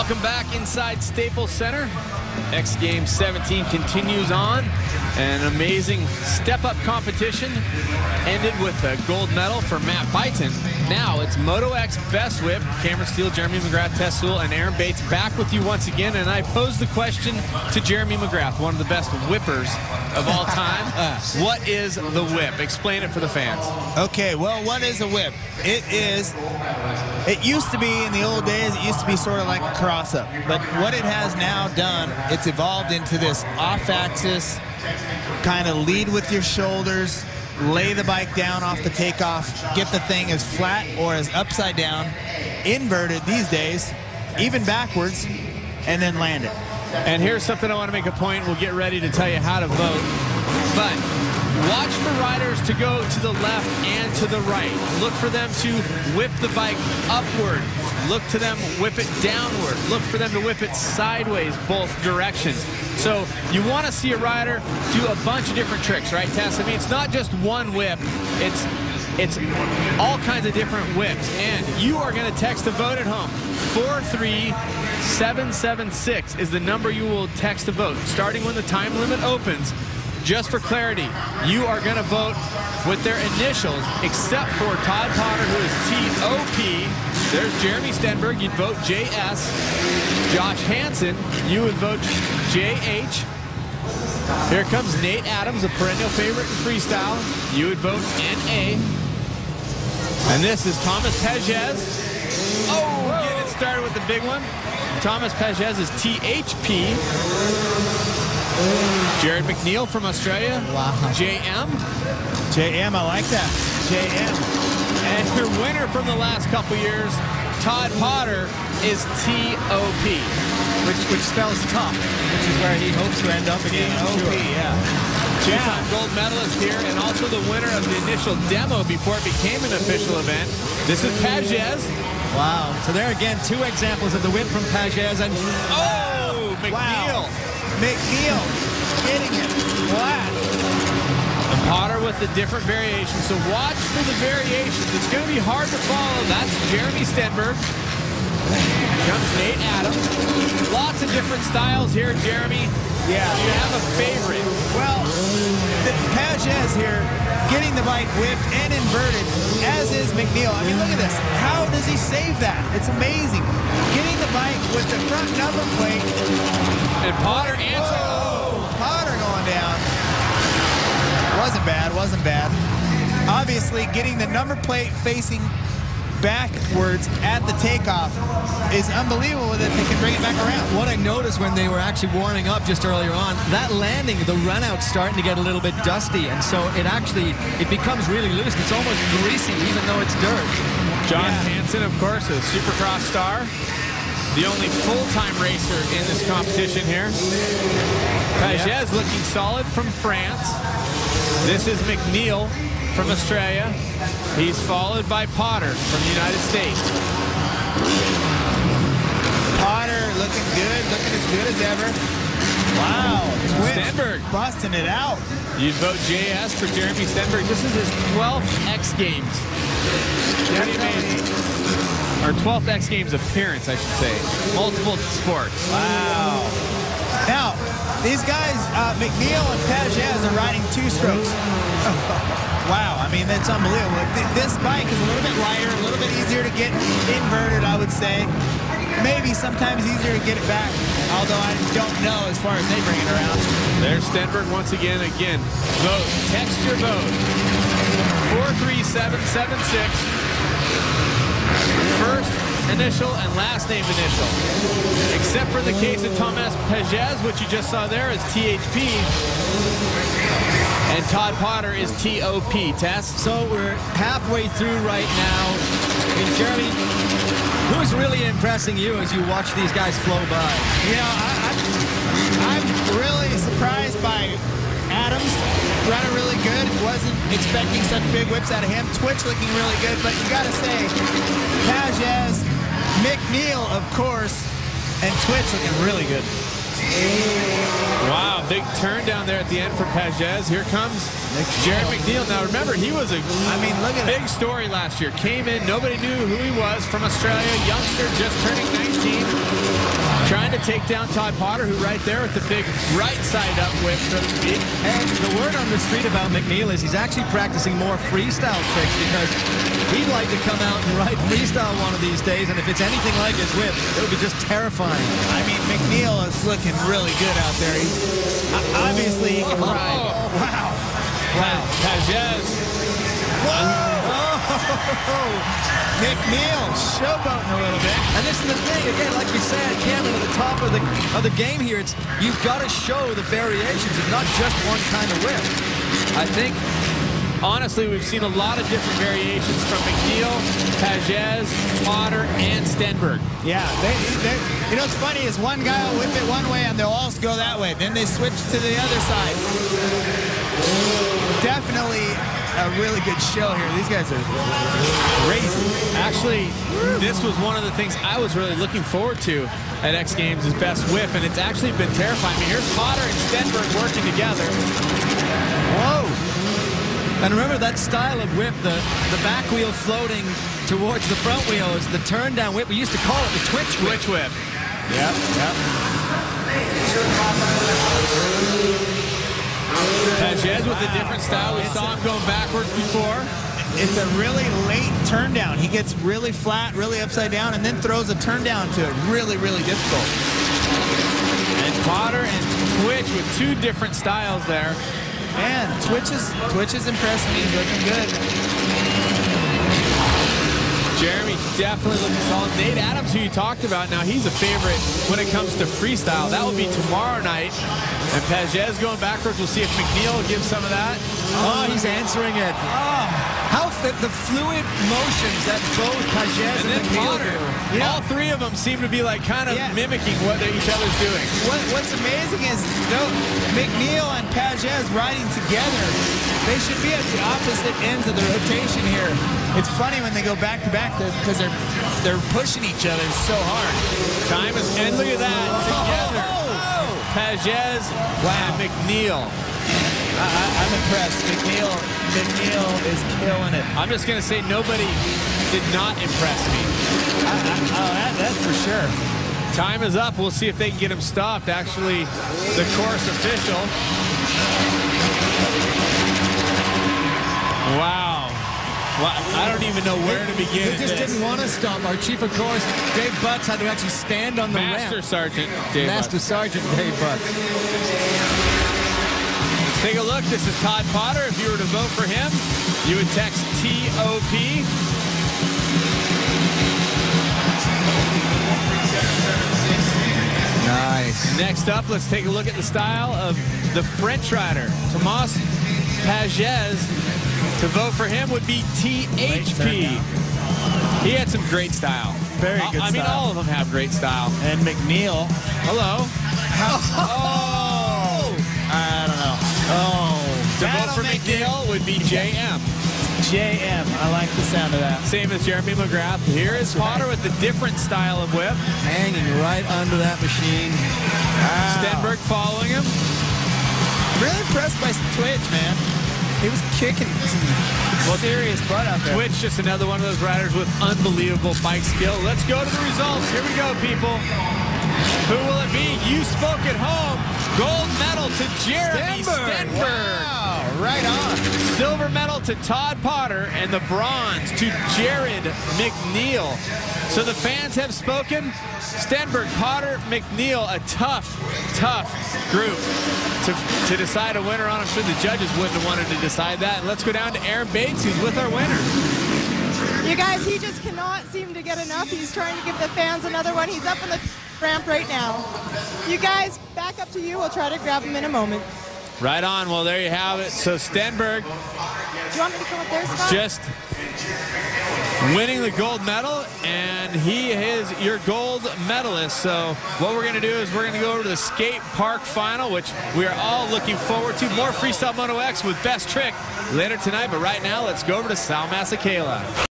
Welcome back inside Staples Center. X Games 17 continues on. An amazing step-up competition ended with a gold medal for Matt Byton. Now it's Moto X Best Whip. Cameron Steele, Jeremy McGrath, Tess Sewell, and Aaron Bates back with you once again. And I pose the question to Jeremy McGrath, one of the best whippers of all time. What is the whip? Explain it for the fans. Okay, well, what is a whip? It used to be, in the old days, it used to be sort of like a cross-up. But what it has now done, it's evolved into this off-axis, kind of lead with your shoulders, lay the bike down off the takeoff, get the thing as flat or as upside down, inverted these days, even backwards, and then land it. And here's something I want to make a point. We'll get ready to tell you how to vote. But watch for riders to go to the left and to the right. Look for them to whip the bike upward. Look to them whip it downward. Look for them to whip it sideways, both directions. So you want to see a rider do a bunch of different tricks, right, Tess? I mean, it's not just one whip. It's all kinds of different whips. And you are going to text a vote at home. 43776 is the number you will text a vote, starting when the time limit opens. Just for clarity, you are going to vote with their initials, except for Todd Potter, who is T-O-P. There's Jeremy Stenberg. You'd vote J-S. Josh Hansen, you would vote J-H. Here comes Nate Adams, a perennial favorite in freestyle. You would vote N-A. And this is Thomas Pages. Oh, get it started with the big one. Thomas Pages is T-H-P. Jared McNeil from Australia. Wow. JM. JM, I like that. JM. And your winner from the last couple years, Todd Potter, is T-O-P. Which spells top, which is where he hopes to end up again. T-O-P, yeah. Two-time gold medalist here, and also the winner of the initial demo before it became an official event. This is Pages. Wow. So there again, two examples of the whip from Pages. And oh, McNeil. Wow. McNeil hitting it flat. And Potter with the different variations. So watch for the variations. It's going to be hard to follow. That's Jeremy Stenberg. Here comes Nate Adams. Lots of different styles here, Jeremy. Yeah. Do you have a favorite? Well, Pages here getting the bike whipped and inverted, as is McNeil. I mean, look at this. How does he save that? It's amazing. Getting the bike with the front number plate. And Potter answered. Oh, Potter going down. Wasn't bad, wasn't bad. Obviously, getting the number plate facing backwards at the takeoff is unbelievable that they can bring it back around. What I noticed when they were actually warming up just earlier on, that landing, the run out's starting to get a little bit dusty, and so it becomes really loose. It's almost greasy, even though it's dirt. John Hansen, of course, a Supercross star. The only full-time racer in this competition here. Pages looking solid from France. This is McNeil from Australia. He's followed by Potter from the United States. Potter looking good, looking as good as ever. Wow, Stenberg busting it out. You'd vote JS for Jeremy Stenberg. This is his 12th X Games. Or 12th X Games appearance, I should say. Multiple sports. Wow. Now, these guys, McNeil and Pages, are riding two strokes. Wow, I mean, that's unbelievable. This bike is a little bit lighter, a little bit easier to get inverted, I would say. Maybe sometimes easier to get it back, although I don't know as far as they bring it around. There's Stenberg once again. Vote. Text your vote. 43776. First initial and last name initial. Except for the case of Thomas Pages, which you just saw there, is THP. And Todd Potter is TOP. Tess? So we're halfway through right now. And Jeremy, who's really impressing you as you watch these guys flow by? You know, I'm really surprised by Adams. Running really good. Wasn't expecting such big whips out of him. Twitch looking really good, but you got to say, Pages, McNeil, of course, and Twitch looking really good. Wow. Wow, big turn down there at the end for Pages. Here comes Jared McNeil. Now remember, he was a look at big story last year. Came in, nobody knew who he was, from Australia, youngster just turning 19. Trying to take down Todd Potter, who right there with the big right side up whip, so to speak. And the word on the street about McNeil is he's actually practicing more freestyle tricks because he'd like to come out and ride freestyle one of these days, and if it's anything like his whip, it would be just terrifying. I mean, McNeil is looking really good out there. He's obviously he can ride. Wow. Wow. Pages. McNeil showboating a little bit. And this is the thing, again, like we said, Cameron, at the top of the game here, it's you've got to show the variations and not just one kind of whip. I think, honestly, we've seen a lot of different variations from McNeil, Pages, Potter, and Stenberg. Yeah, you know what's funny is one guy will whip it one way and they'll all go that way. Then they switch to the other side. Definitely a really good show here. These guys are crazy. Actually, this was one of the things I was really looking forward to at X Games, his best whip, and it's actually been terrifying. I mean, here's Potter and Stenberg working together. Whoa. And remember that style of whip, the back wheel floating towards the front wheel is the turn down whip. We used to call it the twitch whip. Twitch whip. Yep, yep. Pages with a different style. We saw him going backwards before. It's a really late turn down. He gets really flat, really upside down, and then throws a turn down to it. Really, really difficult. And Potter and Twitch with two different styles there. Man, Twitch is impressing me. He's looking good. Jeremy definitely looking solid. Nate Adams, who you talked about, now he's a favorite when it comes to freestyle. That will be tomorrow night. And Pages going backwards. We'll see if McNeil will give some of that. Oh, he's answering it. Oh. How the fluid motions that both Pages and then McNeil Potter. do. Yeah. All three of them seem to be like kind of mimicking what each other's doing. What's amazing is McNeil and Pages riding together. They should be at the opposite ends of the rotation here. It's funny when they go back to back because they're pushing each other so hard. Time is, and look at that together. Pages and McNeil. I'm impressed. McNeil is killing it. I'm just gonna say nobody did not impress me. That's for sure. Time is up. We'll see if they can get him stopped. Actually, the course official. Wow. Well, I don't even know where to begin. They just didn't want to stop. Our chief of course, Dave Butts, had to actually stand on the Master ramp. Sergeant Dave Master Butts. Sergeant Dave Butts. Take a look. This is Todd Potter. If you were to vote for him, you would text TOP. Nice. Next up, let's take a look at the style of the French rider, Thomas Pages. To vote for him would be THP. He had some great style. Very good style. I mean, all of them have great style. And McNeil. Hello. Oh! I don't know. Oh. To vote for McNeil would be JM. JM. I like the sound of that. Same as Jeremy McGrath. Here is Potter with a different style of whip. Hanging right under that machine. Wow. Stenberg following him. Really impressed by Twitch, man. He was kicking some serious butt out there. Twitch, just another one of those riders with unbelievable bike skill. Let's go to the results. Here we go, people. Who will it be? You spoke at home. Gold medal to Jeremy Stenberg. Wow, right on. Silver medal to Todd Potter, and the bronze to Jared McNeil. So the fans have spoken. Stenberg, Potter, McNeil, a tough group to decide a winner on. I'm sure the judges wouldn't have wanted to decide that. And let's go down to Aaron Bates, who's with our winner. You guys, he just cannot seem to get enough. He's trying to give the fans another one. He's up on the ramp right now. You guys, back up to you. We'll try to grab him in a moment. Right on. Well, there you have it. So Stenberg, Do you want me to come up there, Scott? just winning the gold medal, and he is your gold medalist. So what we're going to do is we're going to go over to the skate park final, which we are all looking forward to. More Freestyle Moto X with Best Trick later tonight, but right now let's go over to Sal Masekela.